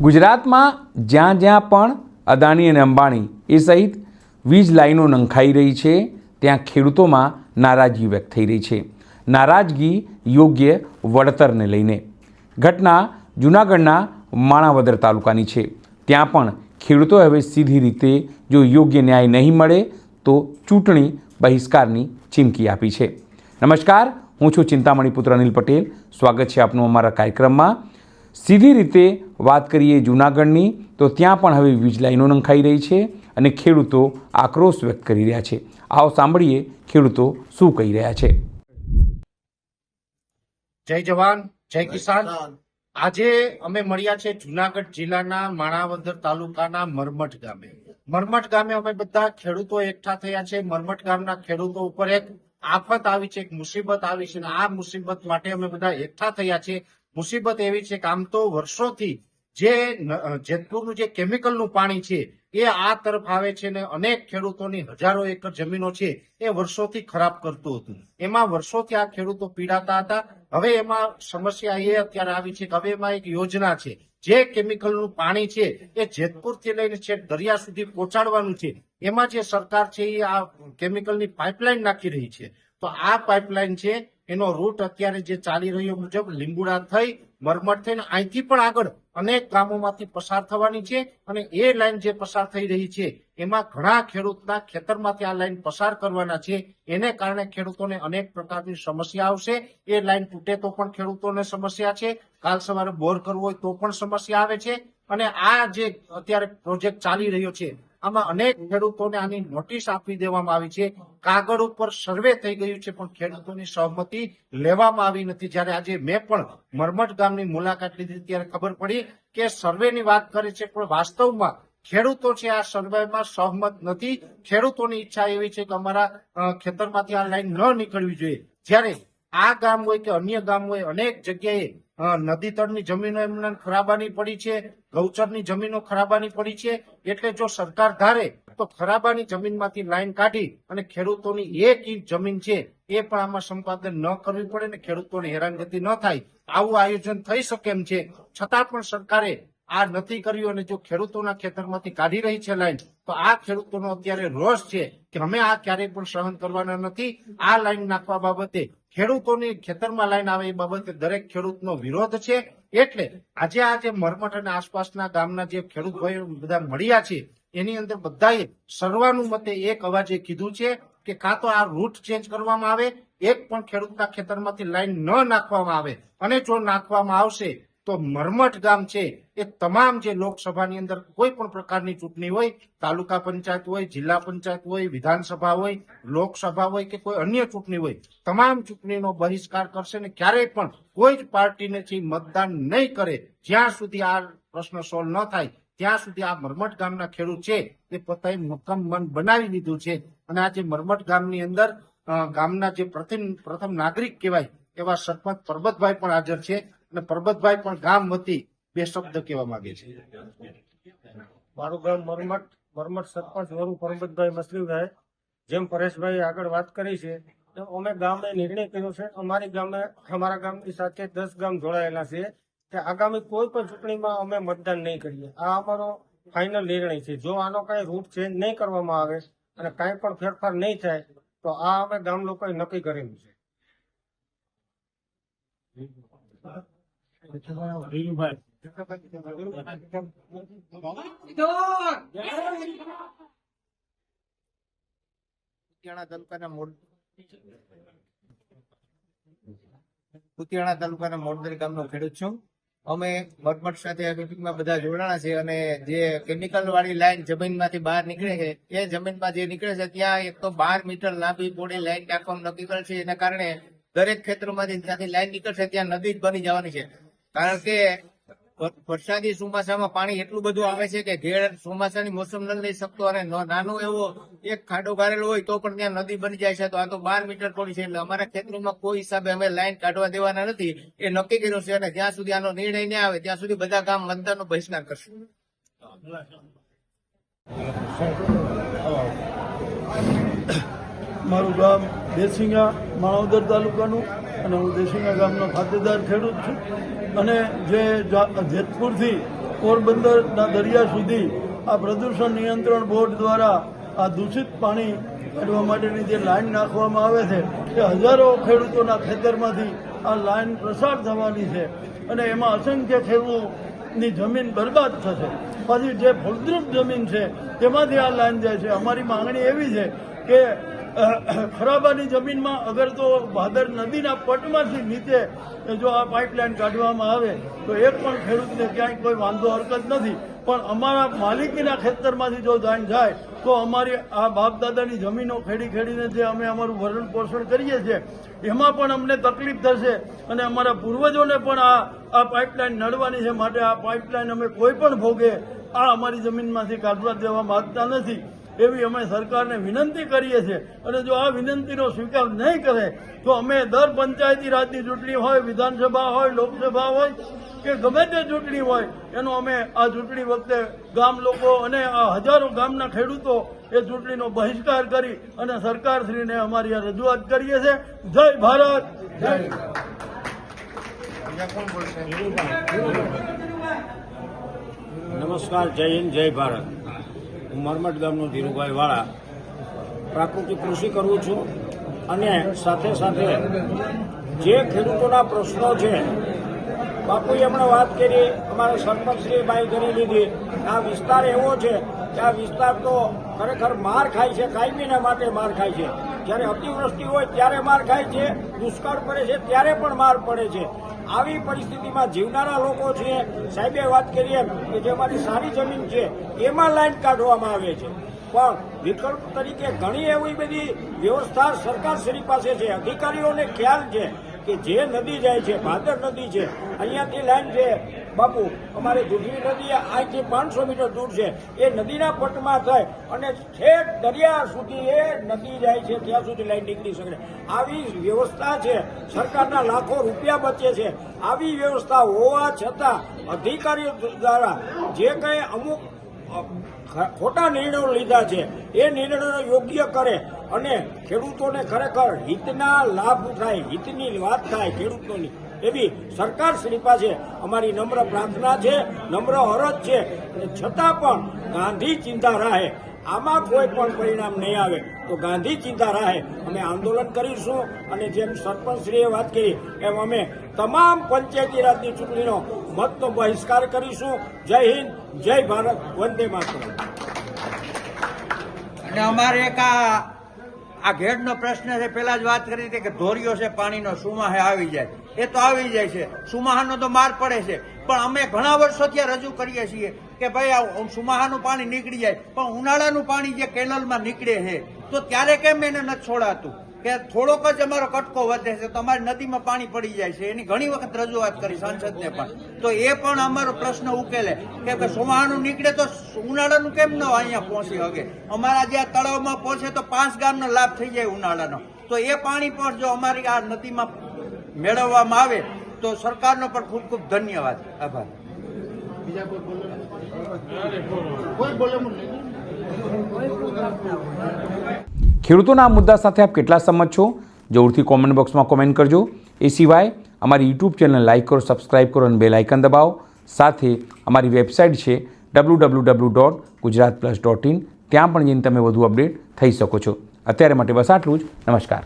ગુજરાતમાં જ્યાં જ્યાં પણ અદાણી અને અંબાણી એ સહિત વીજ લાઈનો નંખાઈ રહી છે ત્યાં ખેડૂતોમાં નારાજગી વ્યક્ત થઈ રહી છે. નારાજગી યોગ્ય વળતરને લઈને. ઘટના જૂનાગઢના માણાવદર તાલુકાની છે. ત્યાં પણ ખેડૂતોએ હવે સીધી રીતે જો યોગ્ય ન્યાય નહીં મળે તો ચૂંટણી બહિષ્કારની ચીમકી આપી છે. નમસ્કાર, હું છું ચિંતામણી પુત્ર અનિલ પટેલ. સ્વાગત છે આપનું અમારા કાર્યક્રમમાં. સીધી રીતે વાત કરીએ જૂનાગઢની તો ત્યાં પણ હવે વીજ લાઈનો નંખાઈ રહી છે અને ખેડૂતો આક્રોશ વ્યક્ત કરી રહ્યા છે. આવો સાંભળીએ ખેડૂતો શું કહી રહ્યા છે. જય જવાન, જય કિસાન. આજે અમે મળ્યા છે જૂનાગઢ જિલ્લાના માણાવદર તાલુકાના મરમઠ ગામે. મરમઠ ગામે અમે બધા ખેડૂતો એકઠા થયા છે. મરમઠ ગામના ખેડૂતો ઉપર એક આફત આવી છે, એક મુસીબત આવી છે. આ મુસીબત માટે અમે બધા એકઠા થયા છે. મુસીબત એવી છે કે આમ તો વર્ષોથી જે જેતપુરનું જે કેમિકલનું પાણી છે એ આ તરફ આવે છે ને અનેક ખેડૂતોની હજારો એકર જમીનો છે એ વર્ષોથી ખરાબ કરતું હતું. એમાં વર્ષોથી આ ખેડૂતો પીડાતા હતા. હવે એમાં સમસ્યા એ અત્યારે આવી છે કે હવે એમાં એક યોજના છે, જે કેમિકલનું પાણી છે એ જેતપુરથી લઈને છેક દરિયા સુધી પહોંચાડવાનું છે. એમાં જે સરકાર છે એ આ કેમિકલની પાઇપલાઇન નાખી રહી છે. તો આ પાઇપલાઇન છે એનો રૂટ અત્યારે જે ચાલી રહ્યો મુજબ લીંબુડા થઈ મરમઠ થઈને અહીંથી પણ આગળ અનેક ગામોમાંથી પસાર થવાની છે. અને એ લાઈન જે પસાર થઈ રહી છે એમાં ઘણા ખેડૂતના ખેતરમાંથી આ લાઈન પસાર કરવાના છે. એને કારણે ખેડૂતોને અનેક પ્રકારની સમસ્યા આવશે. એ લાઈન તૂટે તો પણ ખેડૂતોને સમસ્યા છે. કાલ સવારે બોર કરવો હોય તો પણ સમસ્યા આવે છે. અને આ જે અત્યારે પ્રોજેક્ટ ચાલી રહ્યો છે આમાં અનેક ખેડૂતોને આની નોટિસ આપી દેવામાં આવી છે. કાગળ ઉપર સર્વે થઈ ગયું છે પણ ખેડૂતોની સહમતિ લેવામાં આવી નથી. જ્યારે આજે મેં પણ મરમઠ ગામની મુલાકાત લીધી ત્યારે ખબર પડી કે સર્વેની વાત કરે છે પણ વાસ્તવમાં ખેડૂતો છે આ સર્વેમાં સહમત નથી. ખેડૂતોની ઈચ્છા એવી છે કે અમારા ખેતરમાંથી આ લાઈન ન નીકળવી જોઈએ. જ્યારે આ ગામ હોય કે અન્ય ગામ હોય અનેક જગ્યાએ નદી તળની જમીનો એમને ખરાબાની પડી છે, ગૌચરની જમીનો ખરાબાની પડી છે. એટલે જો સરકાર ધારે તો ખરાબાની જમીનમાંથી લાઈન કાઢી અને ખેડૂતોની એક ઇંચ જમીન છે એ પણ આમાં સંપાદન ન કરવી પડે ને ખેડૂતોને હેરાનગતિ ન થાય, આવું આયોજન થઈ શકે એમ છે. છતાં પણ સરકારે આ નથી કર્યું અને જો ખેડૂતોના ખેતરમાંથી કાઢી રહી છે લાઈન, તો આ ખેડૂતોનો અત્યારે રોષ છે કે અમે આ ક્યારેય પણ સહન કરવાના નથી. આ લાઈન નાખવા બાબતે ખેડૂતોની ખેતરમાં લાઈન આવે એ બાબતે દરેક ખેડૂતનો વિરોધ છે. એટલે આજે મરમઠ અને આસપાસના ગામના જે ખેડૂત ભાઈઓ બધા મળ્યા છે એની અંદર બધાએ સર્વાનુમતે એક અવાજે કીધું છે કે કાં તો આ રૂટ ચેન્જ કરવામાં આવે, એક પણ ખેડૂતના ખેતરમાંથી લાઈન ન નાખવામાં આવે. અને જો નાખવામાં આવશે તો મરમઠ ગામ છે એ તમામ જે લોકસભાની અંદર કોઈ પણ પ્રકારની ચૂંટણી હોય, તાલુકા પંચાયત હોય, જિલ્લા પંચાયત હોય, વિધાનસભા હોય, લોકસભા હોય કે કોઈ અન્ય ચૂંટણી હોય, તમામ ચૂંટણીનો બહિષ્કાર કરશે ને ક્યારેય પણ કોઈ જ પાર્ટીને મતદાન નહીં કરે. જ્યાં સુધી આ પ્રશ્ન સોલ્વ ન થાય ત્યાં સુધી આ મરમઠ ગામના ખેડૂત છે એ પોતાએ મક્કમ મન બનાવી લીધું છે. અને આજે મરમઠ ગામની અંદર ગામના જે પ્રથમ નાગરિક કહેવાય એવા સરપંચ પરબતભાઈ પણ હાજર છે. અને પરબતભાઈ પણ ગામ વતી બે શબ્દ કહેવા માંગે છે. મારું ગામ મરમઠ સરપંચ વરુ પરબતભાઈ મસલીભાઈ. જેમ પરેશભાઈ આગળ વાત કરી છે તો અમે ગામે નિર્ણય કર્યો છે. અમારા ગામની સાથે 10 ગામ જોડાયેલા છે કે આગામી કોઈ પણ ચૂંટણીમાં અમે મતદાન નહીં કરીએ. આ અમારો ફાઇનલ નિર્ણય છે. જો આનો કઈ રૂટ ચેન્જ નહીં કરવામાં આવે અને કાંઈ પણ ફેરફાર નહીં થાય તો આ અમે ગામ લોકોએ નક્કી કરેલું છે. કુતિયાણા તાલુકાના મોરદરી ગામનો ખેડૂત છું. અમે મરમઠ સાથે મીટિંગમાં બધા જોડાણા છે. અને જે કેમિકલ વાળી લાઈન જમીનમાંથી બહાર નીકળે છે એ જમીનમાં જે નીકળે છે ત્યાં એક તો 12 મીટર લાંબી પોળી લાઈન નાખવાનું નક્કી કરે છે. એના કારણે દરેક ખેતરોમાંથી ત્યાંથી લાઈન નીકળશે ત્યાં નદી જ બની જવાની છે. કારણ કે વરસાદી ચોમાસામાં પાણી એટલું બધું આવે છે કે ઘેર ચોમાસાની મોસમ ન લઈ શકતો અને નાનો એવો એક ખાડો ગાળેલો હોય તો પણ ત્યાં નદી બની જાય છે. તો આ તો 12 મીટર પોળી છે. એટલે અમારા ખેતરોમાં કોઈ હિસાબે અમે લાઈન કાઢવા દેવાના નથી એ નક્કી કર્યું છે. અને જ્યાં સુધી આનો નિર્ણય નહીં આવે ત્યાં સુધી બધા ગામ મતદાનનો બહિષ્કાર કરશે. મારું ગામ દેશિંગા માણાવદર તાલુકાનું અને હું દેશિંગા ગામનો ખાતેદાર ખેડૂત છું. અને જે જેતપુરથી પોરબંદરના દરિયા સુધી આ પ્રદૂષણ નિયંત્રણ બોર્ડ દ્વારા આ દૂષિત પાણી કાઢવા માટેની જે લાઈન નાખવામાં આવે છે એ હજારો ખેડૂતોના ખેતરમાંથી આ લાઈન પ્રસાર થવાની છે અને એમાં અસંખ્ય ખેડૂતોની જમીન બરબાદ થશે. પછી જે ફળદ્રુપ જમીન છે તેમાંથી આ લાઈન જાય છે. અમારી માંગણી એવી છે કે ખરાબાની જમીનમાં અગર તો ભાદર નદીના પટમાંથી નીચે જો આ પાઇપલાઇન કાઢવામાં આવે તો એક પણ ખેડૂતને ક્યાંય કોઈ વાંધો હરકત નથી, પણ અમારા માલિકીના ખેતરમાંથી જો લાઈન જાય તો અમારી આ બાપ દાદાની જમીનો ખેડીને જે અમે અમારું ભરણ પોષણ કરીએ છીએ એમાં પણ અમને તકલીફ થશે અને અમારા પૂર્વજોને પણ આ પાઇપલાઇન નડવાની છે. માટે આ પાઇપલાઇન અમે કોઈ પણ ભોગે આ અમારી જમીનમાંથી કાઢવા દેવા માંગતા નથી એવી અમે સરકારને વિનંતી કરીએ છીએ. અને જો આ વિનંતીનો સ્વીકાર નહીં કરે તો અમે દર પંચાયતી રાજની ચૂંટણી હોય, વિધાનસભા હોય, લોકસભા હોય કે ગમે તે ચૂંટણી હોય એનો અમે આ ચૂંટણી વખતે ગામ લોકો અને આ હજારો ગામના ખેડૂતો એ ચૂંટણીનો બહિષ્કાર કરી અને સરકારશ્રીને અમારી આ રજૂઆત કરીએ છીએ. જય ભારત. જય નમસ્કાર, જય હિન્દ, જય ભારત. હું મરમટ ગામનો ધીરુભાઈ વાળા પ્રાકૃતિક કૃષિ કરું છું અને સાથે સાથે જે ખેડૂતોના પ્રશ્નો છે બાપુએ હમણાં વાત કરી, અમારા સરપંચશ્રીએ બાઈ કરી લીધી. આ વિસ્તાર એવો છે કે આ વિસ્તાર તો ખરેખર માર ખાય છે, કાયમીના માટે માર ખાય છે. જ્યારે અતિવૃષ્ટિ હોય ત્યારે માર ખાય છે, દુષ્કાળ પડે છે ત્યારે પણ માર પડે છે. આવી પરિસ્થિતિમાં જીવનારા લોકો છે, સાહેબે વાત કરી એમ કે જે અમારી સારી જમીન છે એમાં લાઈન કાઢવામાં આવે છે, પણ વિકલ્પ તરીકે ઘણી એવી બધી વ્યવસ્થા સરકારશ્રી પાસે છે. અધિકારીઓને ખ્યાલ છે કે જે નદી જાય છે, ભાદર નદી છે, અહીંયાથી લાઈન છે બાપુ, અમારે જુગલી નદી અહીંથી 500 મીટર દૂર છે, એ નદીના પટમાં થઈ અને ઠેઠ દરિયા સુધી એ નદી જાય છે ત્યાં સુધી લાઈન નીકળી શકે. આવી વ્યવસ્થા છે, સરકારના લાખો રૂપિયા બચે છે. આવી વ્યવસ્થા હોવા છતાં અધિકારીઓ દ્વારા જે કંઈ અમુક ખોટા નિર્ણયો લીધા છે એ નિર્ણયો યોગ્ય કરે અને ખેડૂતોને ખરેખર હિતના લાભ થાય, હિતની વાત થાય ખેડૂતોની, એવી સરકારશ્રી પાસે અમારી નમ્ર પ્રાર્થના છે, નમ્ર અરજ છે. છતાં પણ ગાંધી ચિંતા રાહે આમાં કોઈ પણ પરિણામ નહીં આવે તો ગાંધી ચિંતા રાહે અમે આંદોલન કરીશું. અને જેમ સરપંચશ્રીએ વાત કરી એમ અમે તમામ પંચાયતી રાજની ચૂંટણીનો મતનો બહિષ્કાર કરીશું. જય હિન્દ, જય ભારત, વંદે માતરમ. અને અમારે એક આ ઘેડનો પ્રશ્ન છે, પેલા જ વાત કરી હતી કે ધોરીઓ છે પાણીનો સુમાહે આવી જાય, એ તો આવી જાય છે, સુમાહાનો તો માર પડે છે. પણ અમે ઘણા વર્ષોથી રજૂ કરીએ છીએ કે ભાઈ આ સુમાહાનું પાણી નીકળી જાય, પણ ઉનાળાનું પાણી જે કેનલમાં નીકળે છે તો ત્યારે કેમ એને નથી છોડાતું કે થોડોક જ અમારો કટકો વધે છે તો અમારી નદીમાં પાણી પડી જાય છે. એની ઘણી વખત રજૂઆત કરી સાંસદને પણ, તો એ પણ અમારો પ્રશ્ન ઉકેલે કે સુમાહાનું નીકળે તો ઉનાળાનું કેમ ન અહીંયા પહોંચી શકે. અમારા જે આ તળાવમાં પહોંચે તો 5 ગામનો લાભ થઈ જાય ઉનાળાનો. તો એ પાણી પણ જો અમારી આ નદીમાં મેળવવામાં આવે તો સરકારનો પણ ખૂબ ખૂબ ધન્યવાદ, આભાર. ખેડૂતોના આ મુદ્દા સાથે આપ કેટલા સહમત છો જરૂરથી કોમેન્ટ બોક્સમાં કોમેન્ટ કરજો. એ સિવાય અમારી યુટ્યુબ ચેનલ લાઇક કરો, સબસ્ક્રાઇબ કરો અને બેલ આઇકન દબાવો. સાથે અમારી વેબસાઇટ છે www.gujaratplus.in, ત્યાં પણ જઈને તમે વધુ અપડેટ થઈ શકો છો. અત્યારે માટે બસ આટલું જ. નમસ્કાર.